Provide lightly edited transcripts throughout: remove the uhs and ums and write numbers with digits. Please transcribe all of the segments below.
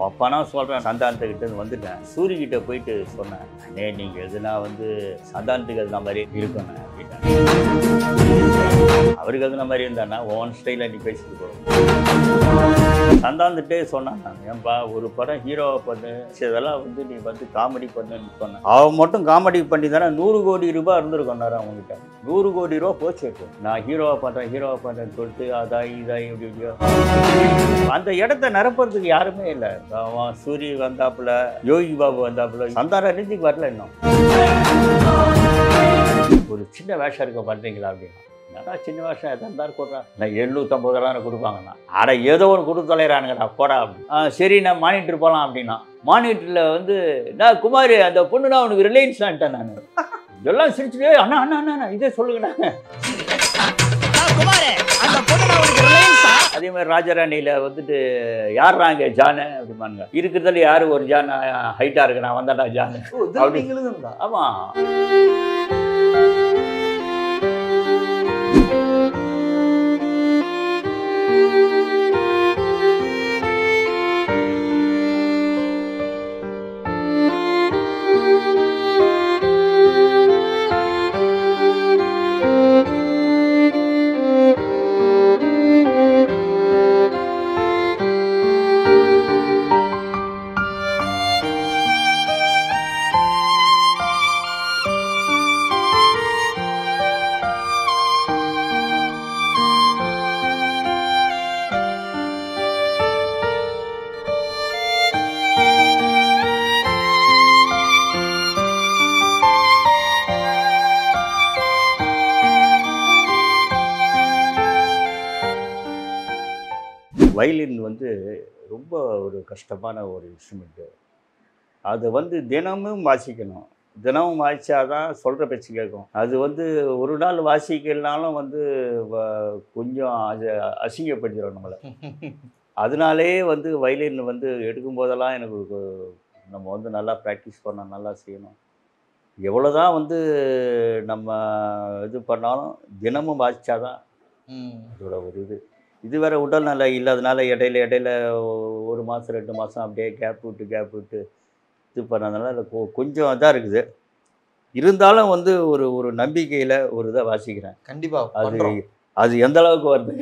அப்பனா சொல்கிறேன், சந்தானத்துக்கிட்ட வந்துட்டேன். சூரியகிட்ட போயிட்டு சொன்னேன், அண்ணே நீங்கள் எதுனா வந்து சந்தானத்துக்கு எதுனா மாதிரி இருக்கணும் அப்படின்னா. அவருக்கு எதுனா மாதிரி இருந்தானா ஓன் ஸ்டைலில் நீ பேசிட்டு போ. சந்தானத்துட்டே சொன்னான், நான் ஏன்பா ஒரு படம் ஹீரோவை பண்ணு, இதெல்லாம் வந்து நீ வந்து காமெடி பண்ணுன்னு சொன்னேன். அவன் மட்டும் காமெடி பண்ணி தானே 100 கோடி ரூபாய் இருந்திருக்கோன்னாரு அவங்ககிட்ட. 100 கோடி ரூபா போச்சு. நான் ஹீரோவை பண்ணுறேன்னு சொல்லிட்டு அதாய் இதாய் இப்படி இப்படியோ அந்த இடத்த நிரப்புறதுக்கு யாருமே இல்லை. அவன் சூரி வந்தாப்புல, யோகி பாபு வந்தாப்புல, சந்தான ரஞ்சிக்கு வரல இன்னும். ஒரு சின்ன வேஷம் இருக்க பண்ணுறீங்களா அப்படின்னா, நான் சின்ன வேஷம் எதாவது இருந்தாலும் கொடுறேன். நான் 750 ரூபா கொடுப்பாங்கண்ணா. அட ஏதோ ஒரு கொடுத்து தொலைகிறானுங்கண்ணா போடா அப்படி. சரி நான் மானிட்டர் போகலாம் அப்படின்னா, மானிட்டரில் வந்து நான் குமார் அந்த பொண்ணுனா அவனுக்கு ரிலையன்ஸ் ஆன்ட்டேன். நான் இதெல்லாம் சிரிச்சுட்டு அண்ணா அண்ணா அண்ணா இதே சொல்லுங்கண்ணா. அதே மாதிரி ராஜராணியில் வந்துட்டு யார்றாங்க ஜானு அப்படிமானுங்க. இருக்கிறதுல யார் ஒரு ஜான் ஹைட்டாக இருக்கு, நான் வந்தாடா ஜானு அப்படின்னு. ஆமாம். வயலின் வந்து ரொம்ப ஒரு கஷ்டமான ஒரு இன்ஸ்ட்ருமெண்ட்டு. அது வந்து தினமும் வாசிக்கணும். தினமும் வாசித்தாதான் சொல்கிற பேச்சு கேட்கும். அது வந்து ஒரு நாள் வாசிக்கலனாலும் வந்து கொஞ்சம் அசிங்கப்படுத்திடும் நம்மளை. அதனாலே வந்து வயலின் வந்து எடுக்கும்போதெல்லாம் எனக்கு நம்ம வந்து நல்லா ப்ராக்டிஸ் பண்ணணும், நல்லா செய்யணும். எவ்வளோ தான் வந்து நம்ம இது பண்ணாலும் தினமும் வாசித்தாதான் அதோட ஒரு இது வேறு உடல்நல இல்லாதனால இடையில 1 மாதம் 2 மாதம் அப்படியே கேப் விட்டு இது பண்ணதுனால கொஞ்சம் இதாக இருக்குது. இருந்தாலும் வந்து ஒரு நம்பிக்கையில் ஒரு இதை வாசிக்கிறேன். கண்டிப்பாக அது எந்த அளவுக்கு வருது.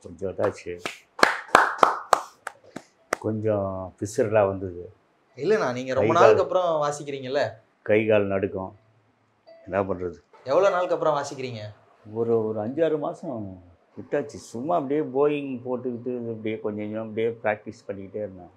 கொஞ்சம் இதாச்சு, கொஞ்சம் பிசுறலாக வந்தது. இல்லைண்ணா, நீங்கள் ரொம்ப நாளுக்கு அப்புறம் வாசிக்கிறீங்கல்ல, கை கால் நடுக்கும். என்ன பண்ணுறது? எவ்வளோ நாளுக்கு அப்புறம் வாசிக்கிறீங்க? ஒரு 5-6 மாதம் விட்டாச்சு. சும்மா அப்படியே போயிங் போட்டுக்கிட்டு அப்படியே கொஞ்சம் அப்படியே ப்ராக்டிஸ் பண்ணிக்கிட்டே இருந்தேன்.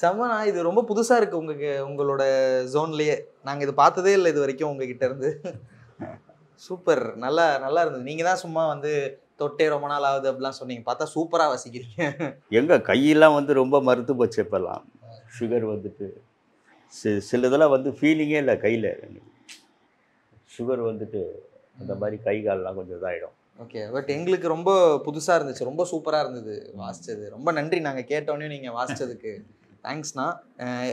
செம்மண்ணா, இது ரொம்ப புதுசா இருக்கு உங்களோட ஜோன்லயே. நாங்க இது பார்த்ததே இல்லை இது வரைக்கும் உங்ககிட்ட இருந்து. சூப்பர், நல்லா நல்லா இருந்தது. நீங்க தான் சும்மா வந்து தொட்டே ரொம்ப நாள் ஆகுது அப்படிலாம் சொன்னீங்க, பார்த்தா சூப்பரா வாசிக்கிறீங்க. எங்க கையெல்லாம் வந்து ரொம்ப மறுத்து போச்சு இப்போல்லாம். சுகர் வந்துட்டு சில இதெல்லாம் வந்து ஃபீலிங்கே இல்லை கையில். சுகர் வந்துட்டு அந்த மாதிரி கை கால்லாம் கொஞ்சம் இதாகிடும். ஓகே, பட் எங்களுக்கு ரொம்ப புதுசா இருந்துச்சு, ரொம்ப சூப்பரா இருந்தது வாசிச்சது. ரொம்ப நன்றி, நாங்க கேட்டோன்னே நீங்க வாசிச்சதுக்கு தேங்க்ஸ்ண்ணா.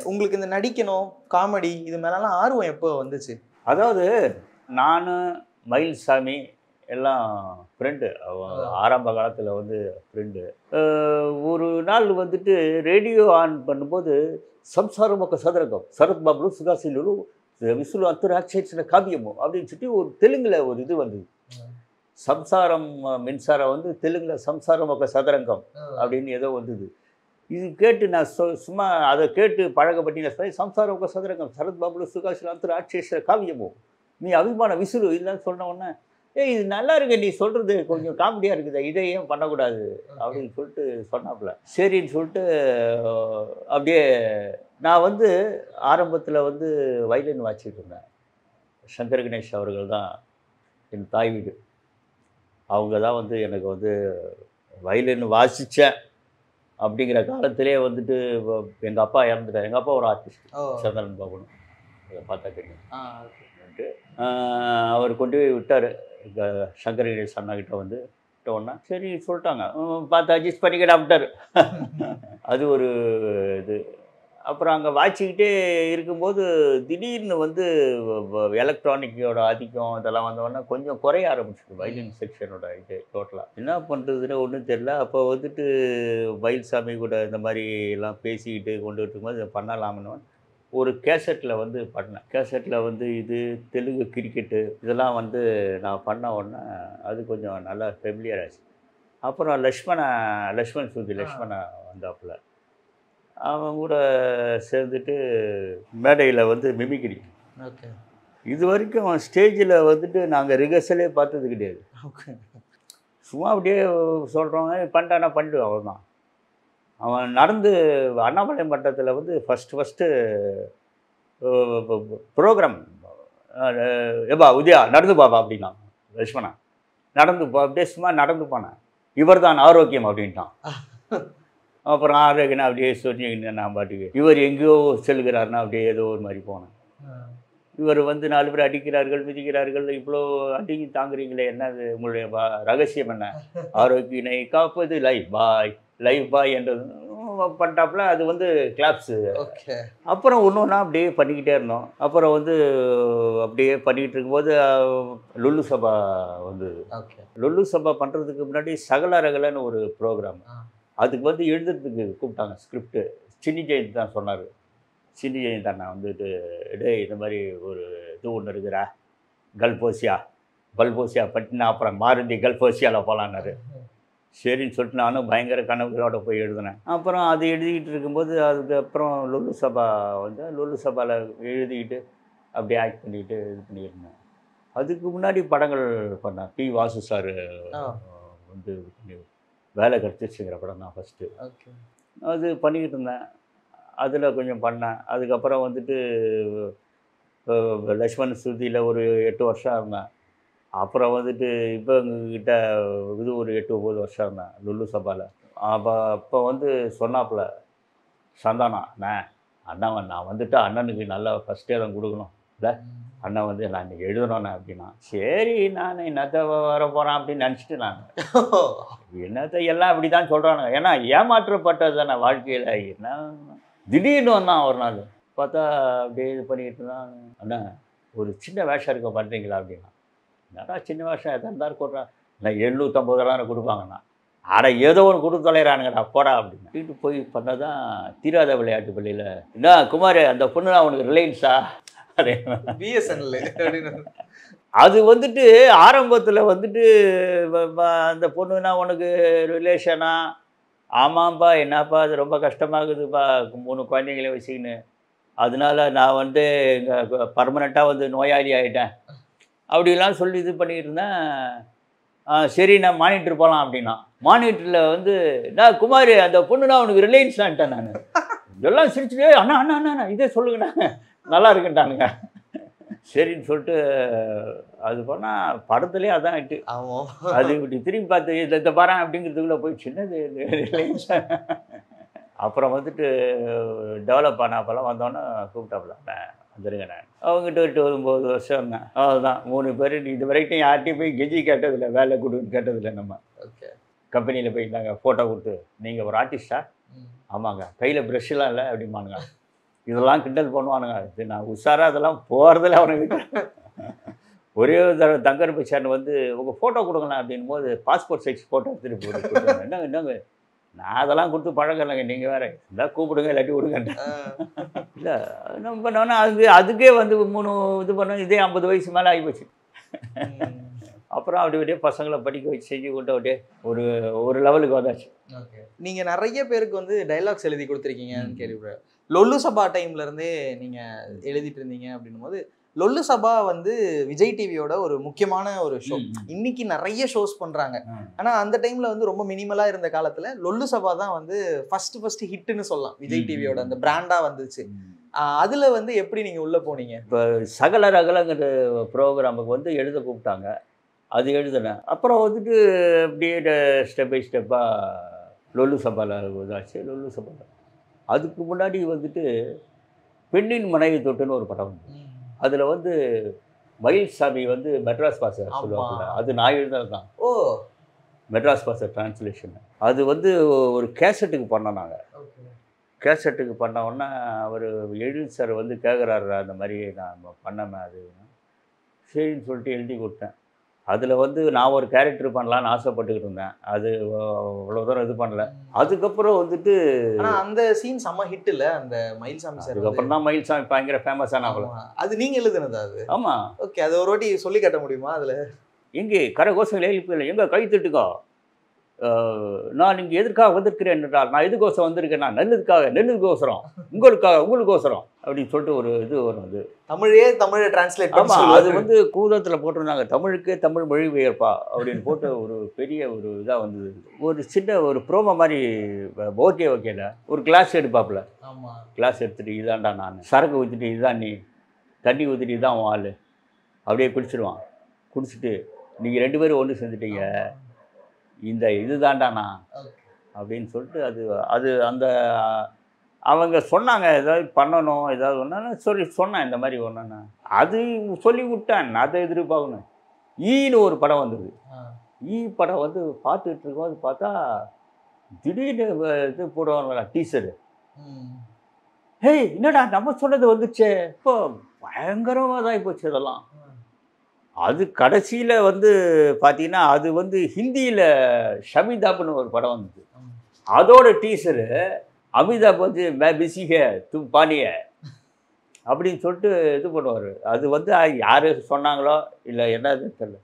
உங்களுக்கு இந்த நடிக்கணும், காமெடி இது மேலலாம் ஆர்வம் எப்போ வந்துச்சு? அதாவது நான் மயில்சாமி எல்லாம் ஃப்ரெண்டு. ஆரம்ப காலத்தில் வந்து ஃப்ரெண்டு. ஒரு நாள் வந்துட்டு ரேடியோ ஆன் பண்ணும்போது సంసారం ఒక సదరకం శరత్ బాబులు సుహాసినులు విసులు అంతరాక్షేసిన కావ్యము அப்படின்னு சொல்லி ஒரு தெலுங்கில் ஒரு இது வந்தது. சம்சாரம் மின்சாரம் வந்து தெலுங்கில் சம்சாரம் ఒక சதுரங்கம் அப்படின்னு ஏதோ வந்தது. இது கேட்டு நான் சும்மா அதை கேட்டு பழகப்பட்டி நான் சொல்லி சம்சாரம் ఒక சதுரங்கம் శరత్ బాబులు సుహాసినులు అంతరాక్షేసిన காவியமோ நீ அபிமான விசுலு இல்லைன்னு சொன்ன உடனே, இது நல்லா இருக்கு, நீ சொல்கிறது கொஞ்சம் காமெடியாக இருக்குது, இதை ஏன் பண்ணக்கூடாது அப்படின்னு சொல்லிட்டு சொன்னாப்புல. சரின்னு சொல்லிட்டு அப்படியே நான் வந்து ஆரம்பத்தில் வந்து வயலின் வாசிச்சுட்டு இருந்தேன். சங்கர் கணேஷ் அவர்கள் தான் என் தாய் வீடு. அவங்க தான் வந்து எனக்கு வந்து வயலின் வாசித்தேன் அப்படிங்கிற காலத்திலே வந்துட்டு எங்கள் அப்பா இறந்துட்டார். எங்கள் அப்பா ஒரு ஆர்டிஸ்ட், சந்திரன் பாபுன்னு, அதை பார்த்தா தெரியும். அவர் கொண்டு போய் விட்டார் எங்கள் சங்கர் கணேஷ் அண்ணாக்கிட்ட வந்து விட்டோன்னா சரி சொல்லிட்டாங்க, பார்த்து அட்ஜஸ்ட் பண்ணிக்கிட்டா விட்டார். அது ஒரு இது. அப்புறம் அங்கே வாசிக்கிட்டே இருக்கும்போது திடீர்னு வந்து எலக்ட்ரானிக்கோட ஆதிக்கம் இதெல்லாம் வந்தோடனே கொஞ்சம் குறைய ஆரம்பிச்சிது வயலின் செக்ஷனோட இது டோட்டலாக. என்ன பண்ணுறதுன்னு ஒன்றும் தெரியல. அப்போ வந்துட்டு மயில்சாமி கூட இந்த மாதிரி எல்லாம் பேசிக்கிட்டு கொண்டு இருக்கும்போது பண்ணலாம்னு ஒரு கேசட்டில் வந்து பண்ணேன். கேசட்டில் வந்து இது தெலுங்கு கிரிக்கெட்டு இதெல்லாம் வந்து நான் பண்ண உடனே அது கொஞ்சம் நல்லா ஃபெமிலியர் ஆச்சு. அப்புறம் லக்ஷ்மண் சுதி லக்ஷ்மணா வந்தாப்புல. அவன் கூட சேர்ந்துட்டு மேடையில் வந்து மிமிக்ரி. ஓகே, இது வரைக்கும் ஸ்டேஜில் வந்துட்டு நாங்கள் ரிஹர்சலே பார்த்தது கிடையாது. சும்மா அப்படியே சொல்கிறவங்க பண்ணிட்டானா பண்ணிவிடுவோம், அவ்வளோதான். அவன் நடந்து அண்ணாமலை மட்டத்தில் வந்து ஃபஸ்ட்டு ப்ரோக்ராம் ஏபா உதயா நடந்து பாப்பா அப்படின்னா லக்ஷ்மணா நடந்து அப்படியே சும்மா நடந்து போனேன். இவர் தான் ஆரோக்கியம் அப்படின்ட்டான். அப்புறம் ஆரோக்கியனா அப்படியே சொல்லிக்கிட்டு நான் பாட்டுக்கு இவர் எங்கேயோ செல்கிறாருன்னா அப்படியே ஏதோ ஒரு மாதிரி போனேன். இவர் வந்து 4 பேர் அடிக்கிறார்கள் மிதிக்கிறார்கள், இவ்வளோ அடிக்கி தாங்குறீங்களே, என்னது உங்களுடைய ரகசியம் என்ன? ஆரோக்கியனை காப்பது லைஃப் பாய் என்றது பண்ணிட்டாப்புல. அது வந்து கிளாப்ஸு. அப்புறம் ஒன்று அப்படியே பண்ணிக்கிட்டே இருந்தோம். அப்புறம் வந்து அப்படியே பண்ணிக்கிட்டு இருக்கும்போது லுல்லு சபா வந்தது. லுல்லு சபா பண்ணுறதுக்கு முன்னாடி சகலரகலன்னு ஒரு ப்ரோக்ராம், அதுக்கு வந்து எழுதுறதுக்கு கூப்பிட்டாங்க. ஸ்கிரிப்டு சின்னி ஜெயந்த் தான் சொன்னார். சின்னி ஜெயந்த் அண்ணா வந்துட்டு டே இந்த மாதிரி ஒரு இது ஒன்று இருக்குறா, கல்போசியா பட்டினா அப்புறம் மாருதி கல்போசியாவில் போகலான்னாரு. சரின்னு சொல்லிட்டு நானும் பயங்கர கனவுகளோடு போய் எழுதினேன். அப்புறம் அது எழுதிக்கிட்டு இருக்கும்போது அதுக்கப்புறம் லுல்லு சபா வந்து லுல்லு சபாவில் எழுதிக்கிட்டு அப்படியே ஆக்ட் பண்ணிக்கிட்டு இது பண்ணியிருந்தேன். அதுக்கு முன்னாடி படங்கள் பண்ணேன். பி வாசு சார் வந்து வேலை கிடச்சிச்சுங்கிற படம் தான் ஃபஸ்ட்டு. அது பண்ணிக்கிட்டு இருந்தேன். அதில் கொஞ்சம் பண்ணேன். அதுக்கப்புறம் வந்துட்டு லக்ஷ்மண் ஸ்ருதியில் ஒரு 8 வருஷம் இருந்தேன். அப்புறம் வந்துட்டு இப்போ எங்ககிட்ட இது ஒரு 8-9 வருஷம் இருந்தேன் லுல்லு சபாவில். அப்போ வந்து சொன்னாப்புல சந்தானா, நான் வந்துட்டு அண்ணனுக்கு நல்லா ஃபஸ்ட்டே தான் கொடுக்கணும் இல்லை, அண்ணன் வந்து நான் இன்றைக்கி எழுதணுண்ணே அப்படின்னா. சரி நான் என்னத்தை வர போகிறேன் அப்படின்னு நினச்சிட்டு நான் என்னத்தை எல்லாம் இப்படி தான் சொல்கிறானுங்க. ஏன்னா ஏமாற்றப்பட்டது தானே வாழ்க்கையில். என்ன திடீர்னு வந்தான் ஒரு நாள் பார்த்தா அப்படியே இது பண்ணிக்கிட்டு தான், அண்ணா ஒரு சின்ன வேஷம் இருக்க பண்ணுறீங்களா அப்படின்னா. என்னடா சின்ன வேஷம் எதாக இருந்தாலும் கொடுறான், நான் 750 கொடுப்பாங்கண்ணா. அட ஏதோ ஒன்று கொடுத்து தொலைகிறானுங்கடா போடா அப்படின்னு வீட்டு போய் பண்ணால் தான் தீராத விளையாட்டு பள்ளியில் என்ன குமார் அந்த பொண்ணு தான் உனக்கு ரிலையன்ஸா பிஎஸ்என்எல் அப்படின்னு. அது வந்துட்டு ஆரம்பத்தில் வந்துட்டு அந்த பொண்ணுன்னா உனக்கு ரிலேஷனா? ஆமாம்ப்பா, என்னப்பா அது ரொம்ப கஷ்டமாகுதுப்பா 3 குழந்தைங்கள வச்சுக்கின்னு, அதனால நான் வந்து இங்கே பர்மனெண்ட்டாக வந்து நோயாளி ஆகிட்டேன் அப்படிலாம் சொல்லி இது பண்ணிக்கிட்டு இருந்தேன். சரி நான் மானிட்டர் போகலாம் அப்படின்னா, மானிட்டரில் வந்து நான் குமார் அந்த பொண்ணுனா உனக்கு ரிலையன்ஸான்ட்டேன் நான். எல்லாம் சிரிச்சுட்டு அண்ணா அண்ணா அண்ணா அண்ணா இதே சொல்லுங்கண்ணா நல்லா இருக்குன்ட்டானுங்க. சரின்னு சொல்லிட்டு அது பண்ணால் படத்துலேயே அதான் ஆகிட்டு. ஆமாம். அது இப்படி திரும்பி பார்த்து இந்த பாரேன் அப்படிங்கிறதுக்குள்ளே போய் சின்னது. அப்புறம் வந்துட்டு டெவலப் ஆனாப்பெல்லாம் வந்தோன்னே கூப்பிட்டாப்புல வந்துருங்க. அவங்ககிட்ட விட்டு 9 வருஷம் இருந்தேன். அதுதான் 3 பேர். இது வரைக்கும் யார்கிட்டையும் போய் கெஞ்சி கேட்டதில்லை, வேலை கொடுன்னு கேட்டதில்லை. நம்ம ஓகே கம்பெனியில் போய் இருந்தாங்க ஃபோட்டோ கொடுத்து, நீங்கள் ஒரு ஆர்டிஸ்டா? ஆமாங்க. கையில் ப்ரெஷ்ஷெலாம் இல்லை அப்படிமானுங்க. இதெல்லாம் கிண்டல் பண்ணுவானுங்க. இது நான் உஷாராக அதெல்லாம் போகிறதில்ல அவனுக்கிட்ட. ஒரே ஒரு தடவை தங்கர் பிச்சான் வந்து உங்கள் ஃபோட்டோ கொடுங்களேன் அப்படின் போது பாஸ்போர்ட் சைஸ் ஃபோட்டோ எடுத்துகிட்டு போட்டு என்னங்க என்னங்க நான் அதெல்லாம் கொடுத்து பழக்கலைங்க, நீங்கள் வேறு இருந்தால் கூப்பிடுங்க இல்லாட்டி விடுங்கன்ட்டு. இல்லை நம்ம பண்ணோன்னா அதுக்கே வந்து 3 இது பண்ணோம். இதே 50 வயசு மேலே ஆகிப்போச்சு. அப்புறம் அப்படியே பசங்களை படிக்க வச்சு செஞ்சு கொண்டு அப்படியே ஒரு லெவலுக்கு வந்தாச்சு. ஓகே. நீங்கள் நிறைய பேருக்கு வந்து டைலாக்ஸ் எழுதி கொடுத்துருக்கீங்கன்னு கேள்விப்படுறேன். லொல்லு சபா டைம்லேருந்தே நீங்கள் எழுதிட்டு இருந்தீங்க அப்படின்னும் போது, லொல்லு சபா வந்து விஜய் டிவியோட ஒரு முக்கியமான ஒரு ஷோ. இன்னைக்கு நிறைய ஷோஸ் பண்ணுறாங்க. ஆனால் அந்த டைமில் வந்து ரொம்ப மினிமலாக இருந்த காலத்தில் லொல்லு சபா தான் வந்து ஃபர்ஸ்ட் ஹிட்டுன்னு சொல்லலாம். விஜய் டிவியோட அந்த பிராண்டாக வந்துச்சு. அதில் வந்து எப்படி நீங்கள் உள்ளே போனீங்க? இப்போ சகல ரகலங்கிற ப்ரோக்ராமுக்கு வந்து எழுத கூப்பிட்டாங்க. அது எழுதினேன். அப்புறம் வந்துட்டு அப்படியே ஸ்டெப் பை ஸ்டெப்பாக லொல்லு சபாவில் இதாச்சு. லொல்லு சபாவில் அதுக்கு முன்னாடி வந்துட்டு பெண்ணின் மனைவி தொட்டுன்னு ஒரு படம் வந்து அதில் வந்து மயில்சாமி வந்து மெட்ராஸ் பாஸை சொல்லுவாங்க. அது நான் எழுதுனது தான். ஓ, மெட்ராஸ் பாஸை டிரான்ஸ்லேஷன். அது வந்து ஒரு கேசட்டுக்கு பண்ணோம். நாங்கள் கேசட்டுக்கு பண்ண உடனே அவர் எழில் சார் வந்து கேட்குறாரு, அந்த மாதிரி நான் பண்ணமே அது. சரின்னு சொல்லிட்டு எழுதி கொடுத்தேன். அதில் வந்து நான் ஒரு கேரக்டர் பண்ணலான்னு ஆசைப்பட்டுக்கிட்டு இருந்தேன். அது அவ்வளோ தூரம் இது பண்ணல. அதுக்கப்புறம் வந்துட்டு அந்த சீன் செம்ம ஹிட் இல்லை அந்த மயில்சாமி சார். அதுக்கப்புறம் தான் மயில்சாமி பயங்கர ஃபேமஸான ஆகல. அது நீங்கள் எழுதுனதா? அது ஆமாம். ஓகே. அது ஒரு வாட்டி சொல்லி காட்ட முடியுமா? அதில் எங்கே கரகோஷம் எழுப்பில்லை, எங்கே கை தட்டுக்கோ, நான் இங்கே எதற்காக வந்திருக்கிறேன் என்றால், நான் எதுக்கோசரம் வந்திருக்கேன், நான் நெல்லுக்கோசரம் உங்களுக்கோசரம் அப்படின்னு சொல்லிட்டு ஒரு இது வரும். அது தமிழை டிரான்ஸ்லேட். ஆமாம். அது வந்து கூதத்தில் போட்டிருந்தாங்க, தமிழுக்கே தமிழ் மொழிபெயர்ப்பா அப்படின்னு போட்டு ஒரு பெரிய ஒரு இதாக வந்தது. ஒரு சின்ன ஒரு ப்ரோமோ மாதிரி ஓகேல ஒரு கிளாஸ் எடுப்பாப்புல. ஆமாம். கிளாஸ் எடுத்துகிட்டு இதான்டா நான், சரக்கு ஊற்றிட்டு இதுதான் நீ, தண்ணி ஊற்றிட்டு இதுதான் உன் ஆள் அப்படியே குடிச்சிடுவான். குடிச்சிட்டு நீங்கள் 2 பேரும் ஒன்று செஞ்சுட்டீங்க, இந்த இதுதான்டா நான் அப்படின்னு சொல்லிட்டு அது அந்த அவங்க சொன்னாங்க ஏதாவது பண்ணணும் ஏதாவது ஒன்று சொன்னேன். இந்த மாதிரி ஒன்றுண்ணா அது சொல்லி விட்டேன். அதை எதிர்பார்க்கணும். ஈன்னு ஒரு படம் வந்தது. ஈ படம் வந்து பார்த்துட்டு இருக்கும்போது பார்த்தா திடீர்னு இது போடுவாங்களா டீசரு. ஹேய் என்னடா நம்ம சொன்னது வந்துச்சே, இப்போ பயங்கரமாக தான் போச்சு இதெல்லாம். அது கடைசியில் வந்து பார்த்தீங்கன்னா அது வந்து ஹிந்தியில் ஷமிதாப்னு ஒரு படம் வந்தது. அதோட டீசரு அமிதாப் வந்து மே பிஸிக தூ பானிய அப்படின்னு சொல்லிட்டு இது பண்ணுவார். அது வந்து யார் சொன்னாங்களோ இல்லை என்னது தெரியல,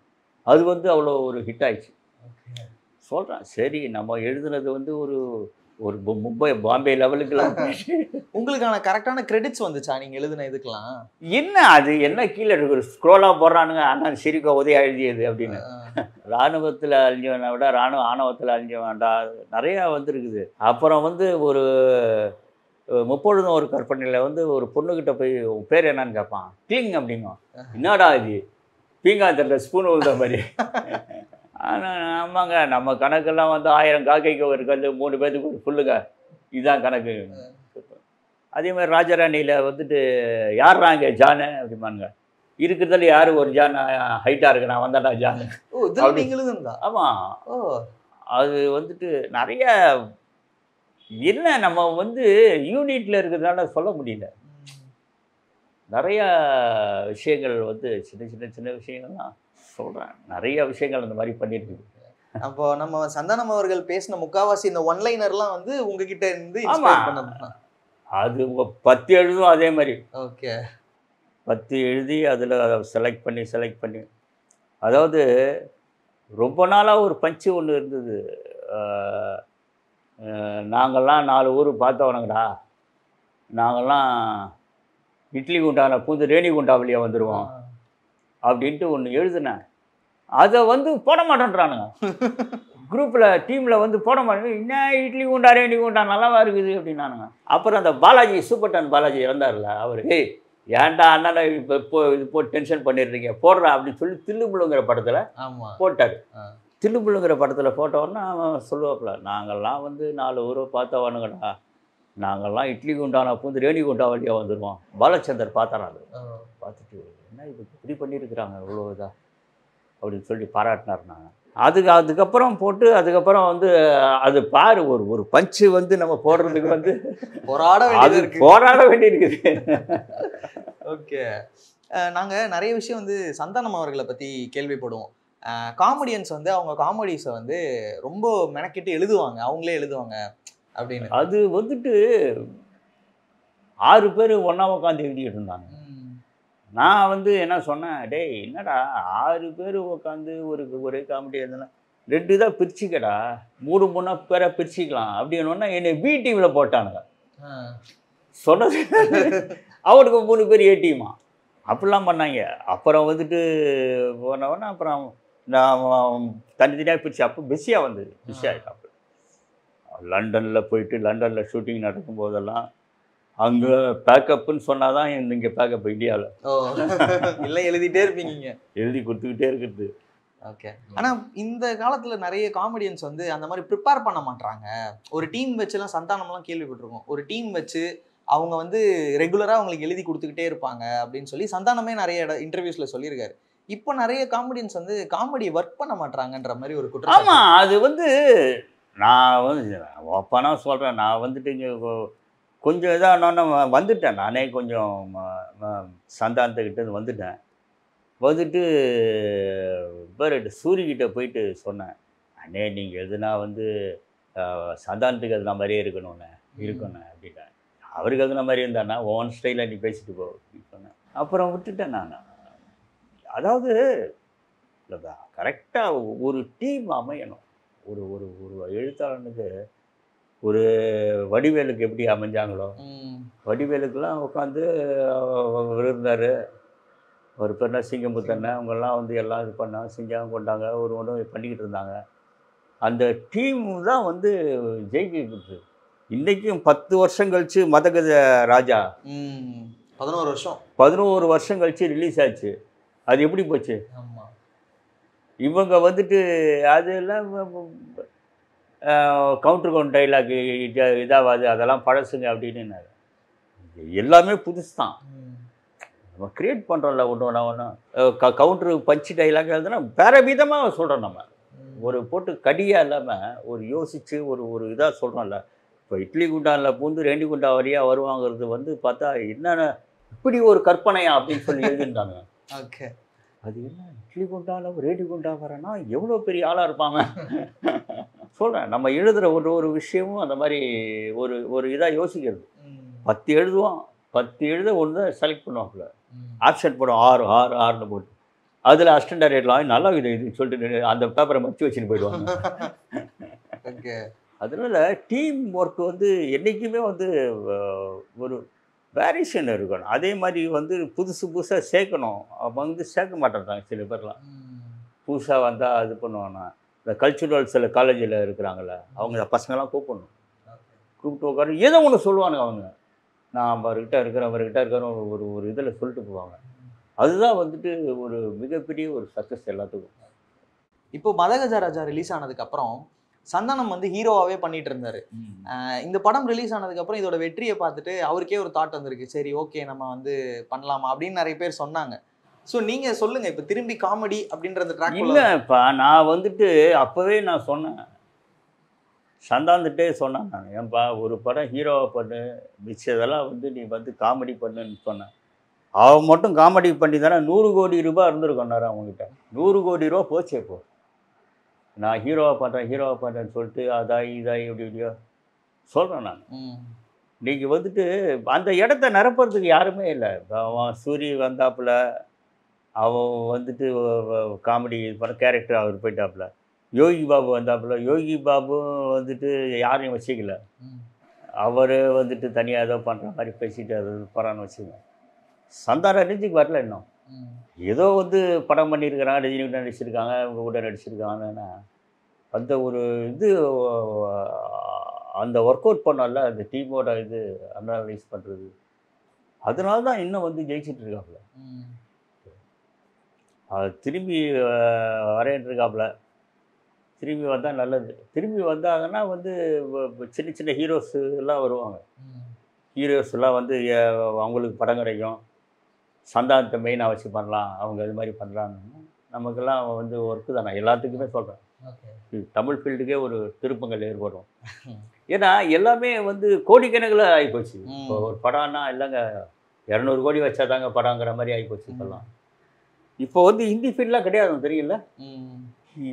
அது வந்து அவ்வளோ ஒரு ஹிட் ஆயிடுச்சு. சொல்கிறேன் சரி நம்ம எழுதுனது வந்து ஒரு மும்பை பாம்பே லெவலுக்குலாம் உங்களுக்கான கரெக்டான கிரெடிட்ஸ் வந்துச்சா நீங்கள் எழுதுன இதுக்கெல்லாம்? என்ன அது என்ன கீழே இருக்கு ஸ்க்ரோலாக போடுறானுங்க, ஆனால் சிரிக்க உதய எழுதியது அப்படின்னு. இராணுவத்தில் அழிஞ்சவனை விட ஆணவத்தில் அழிஞ்ச வேண்டாம் நிறையா வந்துருக்குது. அப்புறம் வந்து ஒரு முப்பொழுதும் ஒரு கற்பனையில் வந்து ஒரு பொண்ணுக்கிட்ட போய் உன் பேர் என்னன்னு கேட்பான். கிளிங் அப்படிங்கும். என்னடா இது பீங்காத்தரில் ஸ்பூன் விழுந்த மாதிரி. ஆனால் ஆமாங்க நம்ம கணக்கெல்லாம் வந்து 1000 காக்கைக்கு ஒரு கல் 3 பேருக்கு ஒரு புல்லுங்க, இதுதான் கணக்கு. அதே மாதிரி ராஜராணியில் வந்துட்டு யார்றாங்க ஜானு அப்படிமானுங்க. இருக்கிறதுல யார் ஒரு ஜான் ஹைட்டாக இருக்கு, நான் வந்தாடா ஜானு. ஆமாம். அது வந்துட்டு நிறைய என்ன நம்ம வந்து யூனிட்டில் இருக்கிறதுனால சொல்ல முடியல. நிறையா விஷயங்கள் வந்து சின்ன விஷயங்கள்லாம் சொல்கிறேன். நிறைய விஷயங்கள் அந்த மாதிரி பண்ணியிருக்குது. அப்போ நம்ம சந்தானம் அவர்கள் பேசின முக்காவாசி இந்த ஒன்லைனர்லாம் வந்து உங்ககிட்ட இருந்து இன்ஸ்பயர் பண்ணது. அது 10 எழுதும் அதே மாதிரி. ஓகே. 10 எழுதி அதில் செலக்ட் பண்ணி அதாவது ரொம்ப நாளாக ஒரு பஞ்சு ஒன்று இருந்தது. நாங்கள்லாம் 4 ஊர் பார்த்தவனுங்கடா, நாங்கள்லாம் இட்லி குண்டான பூந்து ரேணி குண்டாவிலேயே வந்துடுவோம் அப்படின்ட்டு ஒன்று எழுதுனேன். அதை வந்து போட மாட்டேன்றானுங்க. குரூப்பில் டீமில் வந்து போட மாட்டேங்க. என்ன இட்லி குண்டா ரேண்டி குண்டா நல்லாவா இருக்குது அப்படின்னானுங்க. அப்புறம் அந்த பாலாஜி சூப்பர் டன் பாலாஜி இறந்தார்ல, அவர் ஏய் ஏன்டா அண்ணா இப்போ இது போட்டு டென்ஷன் பண்ணிடுறீங்க போடுறா அப்படின்னு சொல்லி தில்லுமுள்ளுங்கிற படத்தில் போட்டார். தில்லுமுள்ளுங்கிற படத்தில் போட்டோன்னா அவன் சொல்லுவாப்புல, நாங்கள்லாம் வந்து 4 ஊரை பார்த்தவனுங்கடா, நாங்கள்லாம் இட்லி குண்டானா பூந்து ரேணி குண்டா வழியாக வந்துடுவோம். பாலச்சந்தர் பார்த்தானா, அது பார்த்துட்டு என்ன இது இப்படி பண்ணியிருக்கிறாங்க இவ்வளோ இதாக அப்படின்னு சொல்லி பாராட்டினார். நாங்கள் அதுக்கப்புறம் போட்டு அதுக்கப்புறம் வந்து அது பாரு ஒரு பஞ்சு வந்து நம்ம போடுறதுக்கு வந்து போராட வேண்டியிருக்குது. ஓகே, நாங்கள் நிறைய விஷயம் வந்து சந்தானம் அவர்களை பற்றி கேள்விப்படுவோம். காமெடியன்ஸ் வந்து அவங்க காமெடிஸை வந்து ரொம்ப மெனக்கிட்டு எழுதுவாங்க, அவங்களே எழுதுவாங்க அப்படின்னு. அது வந்துட்டு 6 பேர் ஒன்றா உட்காந்து எழுதிக்கிட்டு இருந்தாங்க. நான் வந்து என்ன சொன்னேன், டேய் என்னடா 6 பேர் உட்காந்து ஒரே காமெடி எழுதுனா 2 தான் பிரிச்சுக்கடா, 3 பேரை பிரிச்சுக்கலாம் அப்படின்னா என்னை பி டீமில் போட்டானுங்க. சொன்னது அவனுக்கு 3 பேர் ஏ டீமா அப்படிலாம் பண்ணாங்க. அப்புறம் வந்துட்டு போனவொன்னே அப்புறம் நான் தனித்தனியாக பிரிச்சு அப்போ பிஸியாக வந்தது, பிஸியாக அப்போ லண்டனில் போயிட்டு லண்டனில் ஷூட்டிங் நடக்கும் போதெல்லாம் அங்கே பேக்கப்புன்னு சொன்னால் தான் இங்கே பேக்கப் இந்தியாவில் இல்லை எழுதிட்டே இருப்பீங்க, எழுதி கொடுத்துக்கிட்டே இருக்குது. ஓகே, ஆனால் இந்த காலத்தில் நிறைய காமெடியன்ஸ் வந்து அந்த மாதிரி ப்ரிப்பேர் பண்ண மாட்டாங்க. ஒரு டீம் வச்சுலாம் சந்தானம்லாம் கேள்விப்பட்டிருக்கோம், ஒரு டீம் வச்சு அவங்க வந்து ரெகுலராக அவங்களுக்கு எழுதி கொடுத்துக்கிட்டே இருப்பாங்க அப்படின்னு சொல்லி சந்தானமே நிறைய இன்டர்வியூஸில் சொல்லியிருக்காரு. இப்போ நிறைய காமெடியன்ஸ் வந்து காமெடி ஒர்க் பண்ண மாட்டாங்கன்ற மாதிரி ஒரு குற்றம். ஆமாம், அது வந்து நான் வந்து ஓப்பனா சொல்கிறேன், நான் வந்துட்டு இங்கே கொஞ்சம் இதானோன்னு வந்துட்டேன். நானே கொஞ்சம் சந்தானத்துக்கிட்ட வந்துட்டேன். வந்துட்டு சூரியகிட்ட போயிட்டு சொன்னேன், அண்ணே நீங்கள் எதுனா வந்து சந்தானத்துக்கு எதுனா மாதிரியே இருக்கணும் அப்படின்னேன். அவருக்கு எதுனா மாதிரி இருந்தாண்ணா ஓன் ஸ்டைலில் நீ பேசிட்டு போ அப்படின்னு சொன்னேன். அப்புறம் விட்டுட்டேன் நான். அதாவது கரெக்டாக ஒரு டீம் அமையணும். ஒரு ஒரு ஒரு எழுத்தாளனுக்கு ஒரு வடிவேலுக்கு எப்படி அமைஞ்சாங்களோ, வடிவேலுக்கெல்லாம் உட்காந்து இருந்தார். ஒரு பேர்னா சிங்கமுத்தண்ணை அவங்கெல்லாம் வந்து எல்லாம் இது பண்ணாங்க, செஞ்சாங்க, கொண்டாங்க, ஒன்று பண்ணிக்கிட்டு இருந்தாங்க. அந்த டீம் தான் வந்து ஜெயிக்கிட்டு. இன்றைக்கும் 10 வருஷம் கழிச்சு மதகஜ ராஜா 11 வருஷம் கழிச்சு ரிலீஸ் ஆச்சு. அது எப்படி போச்சு? இவங்க வந்துட்டு அதெல்லாம் கவுண்டர் டைலாக் இதாகாது, அதெல்லாம் பழசுங்க அப்படின்னு. எல்லாமே புதுசு தான் நம்ம கிரியேட் பண்ணுறோம்ல. ஒன்று கவுண்டரு பஞ்சு டைலாக் எழுதுனா வேறு விதமாக சொல்கிறோம். நம்ம ஒரு போட்டு கடியாக இல்லாமல் ஒரு யோசித்து ஒரு இதாக சொல்கிறோம்ல. இப்போ இட்லி குண்டானில் பூந்து ரேண்டி குண்டா வழியாக வருவாங்கிறது வந்து பார்த்தா என்னென்ன இப்படி ஒரு கற்பனையா அப்படின்னு சொல்லி எழுதியிருந்தாங்க. ஓகே, அது என்ன இட்லி குண்டாவில் ரேண்டி குண்டா வரேன்னா எவ்வளோ பெரிய ஆளாக இருப்பாங்க. சொல்கிறேன், நம்ம எழுதுகிற ஒரு விஷயமும் அந்த மாதிரி ஒரு இதாக யோசிக்கிறது. 10 எழுதுவோம், 10 எழுத ஒன்று தான் செலக்ட் பண்ணுவாப்புல, ஆப்ஷன் போடும் 6 போட்டு அதில் அசிஸ்டன்ட் டைரக்டர்லாம் நல்லா இதுன்னு சொல்லிட்டு அந்த பேப்பரை மச்சு வச்சுன்னு போயிடுவாங்க. ஓகே, அதனால் டீம் ஒர்க் வந்து என்றைக்குமே வந்து ஒரு வேரியேஷன் இருக்கணும். அதே மாதிரி வந்து புதுசாக சேர்க்கணும். அவங்க வந்து சேர்க்க மாட்டேறாங்க சில பேர்லாம். புதுசாக வந்தால் இது பண்ணுவாங்க. இந்த கல்ச்சுரல் சில காலேஜில் இருக்கிறாங்கள, அவங்க பசங்கள்லாம் கூப்பிட்டு உட்காந்து ஏதோ ஒன்று சொல்லுவானுங்க. அவங்க நான் அவர்கிட்ட இருக்கிறேன் ஒரு இதில் சொல்லிட்டு போவாங்க. அதுதான் வந்துட்டு ஒரு மிகப்பெரிய ஒரு சக்ஸஸ் எல்லாத்துக்கும். இப்போ மதகஜ ராஜா ரிலீஸ் ஆனதுக்கப்புறம் சந்தானம் வந்து ஹீரோவாகவே பண்ணிட்டு இருந்தாரு. இந்த படம் ரிலீஸ் ஆனதுக்கப்புறம் இதோட வெற்றியை பார்த்துட்டு அவருக்கே ஒரு தாட் வந்திருக்கு, சரி ஓகே நம்ம வந்து பண்ணலாமா அப்படின்னு நிறைய பேர் சொன்னாங்க. ஸோ நீங்கள் சொல்லுங்கள், இப்போ திரும்பி காமெடி அப்படின்ற அந்த ட்ராக். இல்லைப்பா, நான் வந்துட்டு அப்போவே நான் சொன்னேன், சந்தாந்துட்டே சொன்னேன் நான், ஏன்பா ஒரு படம் ஹீரோவை பண்ணு, மிச்சதெல்லாம் வந்து நீ வந்து காமெடி பண்ணுன்னு சொன்னேன். அவன் மட்டும் காமெடி பண்ணி தானே 100 கோடி ரூபாய் இருந்திருக்கோன்னாரு அவங்ககிட்ட. 100 கோடி ரூபா போச்சே. இப்போ நான் ஹீரோவை பண்ணுறேன்னு சொல்லிட்டு அதாய் இதாய் இப்படியோ சொல்கிறேன் நான். நீங்கள் வந்துட்டு அந்த இடத்த நிரப்புறதுக்கு யாருமே இல்லை. அவன் சூரி வந்தாப்புல, அவன் வந்துட்டு காமெடி பண்ண கேரக்டர் அவர் போயிட்டாப்புல. யோகி பாபு வந்தாப்புல, யோகி பாபு வந்துட்டு யாரையும் வச்சுக்கல, அவர் வந்துட்டு தனியாக ஏதோ பண்ணுற மாதிரி பேசிட்டு அது போகிறான்னு வச்சுக்கோங்க. சந்தானம் ரேஞ்சுக்கு வரல இன்னும். ஏதோ வந்து படம் பண்ணியிருக்கிறாங்க, ரஜினி கூட நடிச்சிருக்காங்க, இவங்க கூட நடிச்சிருக்காங்கன்னா அந்த ஒரு இது அந்த ஒர்க் அவுட் பண்ணல அந்த டீமோட இது அனலைஸ் பண்ணுறது, அதனால தான் இன்னும் வந்து ஜெயிச்சிட்டு இருக்காப்புல. அது திரும்பி வரேன்னு இருக்காப்புல. திரும்பி வந்தால் நல்லது. திரும்பி வந்தாங்கன்னா வந்து சின்ன சின்ன ஹீரோஸ் எல்லாம் வருவாங்க. ஹீரோஸ் எல்லாம் வந்து அவங்களுக்கு படம் கிடைக்கும். சந்தானத்தை மெயினாக வச்சு பண்ணலாம், அவங்க இது மாதிரி பண்ணுறாங்கன்னா நமக்கெல்லாம் வந்து ஒர்க்கு தானே. எல்லாத்துக்குமே சொல்கிறேன், தமிழ் ஃபீல்டுக்கே ஒரு திருப்பங்கள் ஏற்படும். ஏன்னா எல்லாமே வந்து கோடிக்கணக்கில் ஆகிப்போச்சு. இப்போ ஒரு படம்னா இல்லைங்க 200 கோடி வச்சா தாங்க படங்கிற மாதிரி ஆகிப்போச்சு இப்போல்லாம். இப்போ வந்து ஹிந்தி ஃபீல்டெலாம் கிடையாது, தெரியல.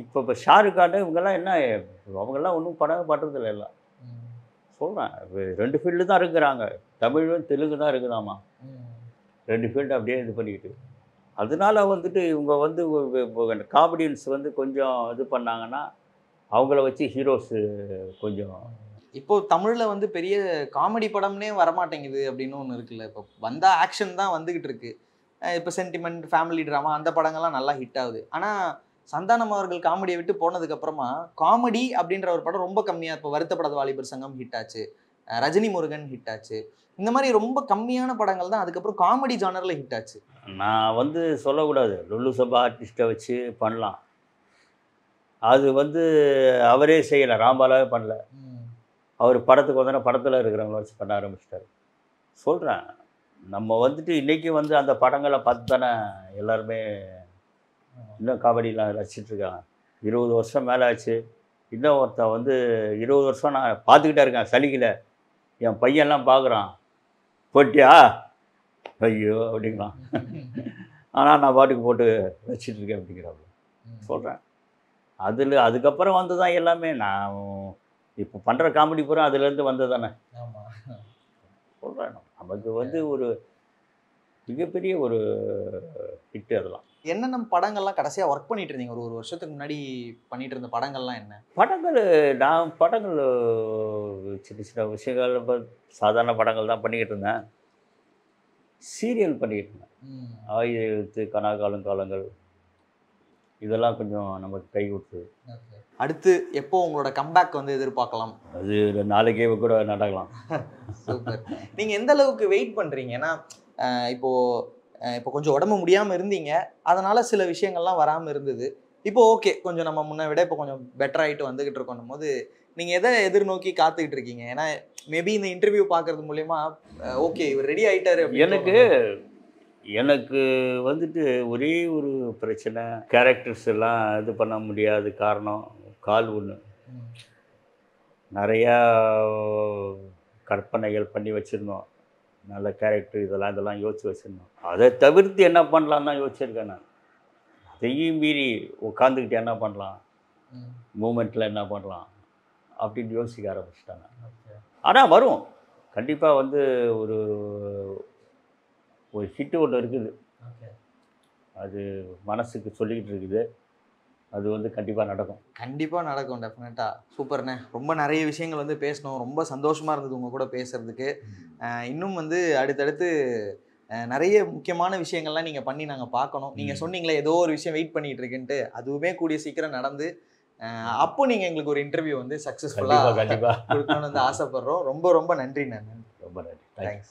இப்போ ஷாருக் கான் இவங்கெல்லாம் என்ன, அவங்கெல்லாம் ஒன்றும் படம் பண்ணுறதில்ல. எல்லாம் சொல்கிறேன், 2 ஃபீல்டு தான் இருக்கிறாங்க, தமிழும் தெலுங்கு தான் இருக்குதாம்மா. 2 ஃபீல்டு அப்படியே இது பண்ணிக்கிட்டு. அதனால வந்துட்டு இவங்க வந்து காமெடியன்ஸ் வந்து கொஞ்சம் இது பண்ணாங்கன்னா அவங்கள வச்சு ஹீரோஸு கொஞ்சம். இப்போ தமிழில் வந்து பெரிய காமெடி படம்னே வரமாட்டேங்குது அப்படின்னு ஒன்று இருக்குல்ல. இப்போ வந்தால் ஆக்ஷன் தான் வந்துக்கிட்டு இருக்கு. இப்போ சென்டிமெண்ட், ஃபேமிலி ட்ராமா அந்த படங்கள்லாம் நல்லா ஹிட் ஆகுது. ஆனால் சந்தானம் அவர்கள் காமெடியை விட்டு போனதுக்கப்புறமா காமெடி அப்படின்ற ஒரு படம் ரொம்ப கம்மியாக. இப்போ வருத்தப்படாத வாலிபர் சங்கம் ஹிட் ஆச்சு, ரஜினி முருகன் ஹிட் ஆச்சு. இந்த மாதிரி ரொம்ப கம்மியான படங்கள் தான் அதுக்கப்புறம் காமெடி ஜானரில் ஹிட் ஆச்சு. நான் வந்து சொல்லக்கூடாது, லுல்லு சபா ஆர்டிஸ்ட்டை வச்சு பண்ணலாம், அது வந்து அவரே செய்யலை, ராம்பாலாவே பண்ணல. அவர் படத்துக்கு வந்தோன்னா படத்தில் இருக்கிறவங்கள வச்சு பண்ண ஆரம்பிச்சிட்டாரு. சொல்கிறேன், நம்ம வந்துட்டு இன்றைக்கி வந்து அந்த படங்களை பார்த்து தானே எல்லாருமே இன்னும் காமெடியெலாம் ரசிச்சிட்ருக்காங்க. 20 வருஷம் மேலே ஆச்சு. இன்னும் ஒருத்தன் வந்து 20 வருஷம் நான் பார்த்துக்கிட்டே இருக்கேன், சலிக்கல. என் பையன்லாம் பார்க்குறான், போட்டியா ஐயோ அப்படிங்களாம். ஆனால் நான் பாட்டுக்கு போட்டு வச்சிட்ருக்கேன் அப்படிங்கிறாப்புல. சொல்கிறேன், அதுக்கப்புறம் வந்து தான் எல்லாமே. நான் இப்போ பண்ணுற காமெடி பூரா அதுலேருந்து வந்தது தானே. சொல்கிறேன், நமக்கு வந்து ஒரு மிகப்பெரிய ஒரு ஹிட்டு அதெல்லாம். என்னென்ன படங்கள்லாம் கடைசியாக ஒர்க் பண்ணிட்டு இருந்தீங்க? ஒரு வருஷத்துக்கு முன்னாடி பண்ணிட்டு இருந்த படங்கள்லாம் என்ன படங்கள் சின்ன சின்ன விஷயங்கள், சாதாரண படங்கள் தான் பண்ணிக்கிட்டு இருந்தேன். சீரியல் பண்ணிக்கிட்டு இருந்தேன். ஆயுத எழுத்து, கனாகாலம் காலங்கள், இதெல்லாம் கொஞ்சம் நமக்கு கை கொடுத்து. அடுத்து எப்போ உங்களோட கம்பேக் வந்து எதிர்பார்க்கலாம்? அது நாளைக்கே கூட நடக்கலாம். சூப்பர். நீங்கள் எந்த அளவுக்கு வெயிட் பண்ணுறீங்க? ஏன்னா இப்போ கொஞ்சம் உடம்பு முடியாமல் இருந்தீங்க, அதனால் சில விஷயங்கள்லாம் வராமல் இருந்தது. இப்போ ஓகே, கொஞ்சம் நம்ம முன்ன விட இப்போ கொஞ்சம் பெட்டர் ஆகிட்டு வந்துக்கிட்டு இருக்கோம் போது நீங்கள் எதை எதிர்நோக்கி காத்துக்கிட்டு இருக்கீங்க? ஏன்னா மேபி இந்த இன்டர்வியூ பார்க்கறது மூலயமா ஓகே இவர் ரெடி ஆகிட்டாரு. எனக்கு வந்துட்டு ஒரே ஒரு பிரச்சனை, கேரக்டர்ஸ் எல்லாம் இது பண்ண முடியாது. காரணம் கால் ஒன்று, நிறையா கற்பனைகள் பண்ணி வச்சுருந்தோம். நல்ல கேரக்டர் இதெல்லாம் யோசிச்சு வச்சுருந்தோம். அதை தவிர்த்து என்ன பண்ணலாம் தான் யோசிச்சிருக்கேன் நான். அதையும் மீறி உட்காந்துக்கிட்டு என்ன பண்ணலாம், மூமெண்ட்டில் என்ன பண்ணலாம் அப்படின்னு யோசிக்க ஆரம்பிச்சிட்டாங்க. ஆனால் வரும் கண்டிப்பாக. வந்து ஒரு ஹிட்டு ஒன்று இருக்குது, அது மனசுக்கு சொல்லிக்கிட்டு இருக்குது. அது வந்து கண்டிப்பாக நடக்கும். கண்டிப்பாக நடக்கும், டெஃபினட்டாக. சூப்பர்ண்ணே, ரொம்ப நிறைய விஷயங்கள் வந்து பேசணும். ரொம்ப சந்தோஷமாக இருந்தது உங்கள் கூட பேசுகிறதுக்கு. இன்னும் வந்து அடுத்தடுத்து நிறைய முக்கியமான விஷயங்கள்லாம் நீங்கள் பண்ணி நாங்கள் பார்க்கணும். நீங்கள் சொன்னீங்களே ஏதோ ஒரு விஷயம் வெயிட் பண்ணிகிட்டு இருக்குன்ட்டு, அதுவுமே கூடிய சீக்கிரம் நடந்து அப்போ நீங்கள் எங்களுக்கு ஒரு இன்டர்வியூ வந்து சக்ஸஸ்ஃபுல்லாக கண்டிப்பாக கொடுக்கணும்னு வந்து ஆசைப்பட்றோம். ரொம்ப ரொம்ப நன்றி. நான் ரொம்ப நன்றி. தேங்க்ஸ்.